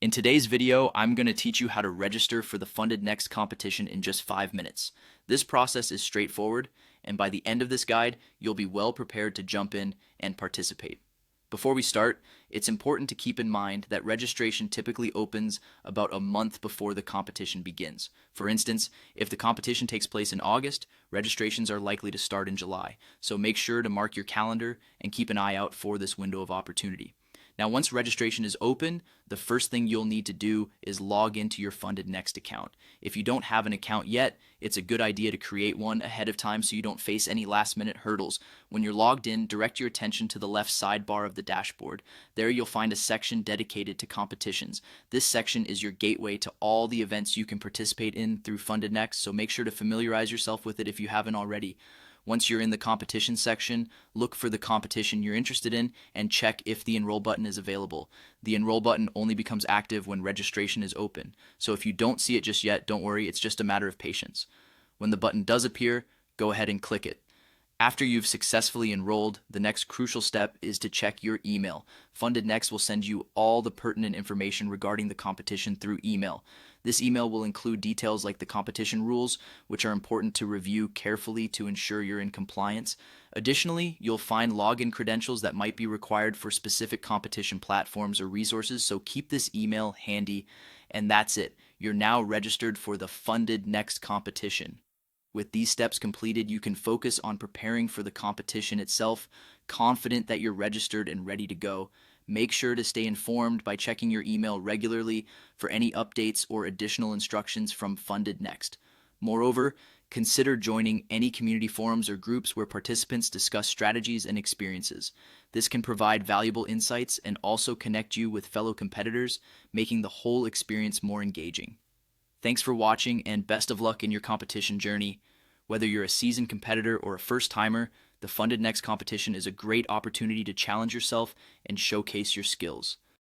In today's video, I'm going to teach you how to register for the Fundednext competition in just 5 minutes. This process is straightforward, and by the end of this guide, you'll be well prepared to jump in and participate. Before we start, it's important to keep in mind that registration typically opens about a month before the competition begins. For instance, if the competition takes place in August, registrations are likely to start in July, so make sure to mark your calendar and keep an eye out for this window of opportunity. Now, once registration is open, the first thing you'll need to do is log into your Fundednext account. If you don't have an account yet, it's a good idea to create one ahead of time so you don't face any last-minute hurdles. When you're logged in, direct your attention to the left sidebar of the dashboard. There you'll find a section dedicated to competitions. This section is your gateway to all the events you can participate in through Fundednext, so make sure to familiarize yourself with it if you haven't already. Once you're in the competition section, look for the competition you're interested in and check if the enroll button is available. The enroll button only becomes active when registration is open, so if you don't see it just yet, don't worry, it's just a matter of patience. When the button does appear, go ahead and click it. After you've successfully enrolled, the next crucial step is to check your email. Fundednext will send you all the pertinent information regarding the competition through email. This email will include details like the competition rules, which are important to review carefully to ensure you're in compliance. Additionally, you'll find login credentials that might be required for specific competition platforms or resources, so keep this email handy. And that's it. You're now registered for the Fundednext competition. With these steps completed, you can focus on preparing for the competition itself, confident that you're registered and ready to go. Make sure to stay informed by checking your email regularly for any updates or additional instructions from Fundednext. Moreover, consider joining any community forums or groups where participants discuss strategies and experiences. This can provide valuable insights and also connect you with fellow competitors, making the whole experience more engaging. Thanks for watching and best of luck in your competition journey. Whether you're a seasoned competitor or a first-timer, the Fundednext competition is a great opportunity to challenge yourself and showcase your skills.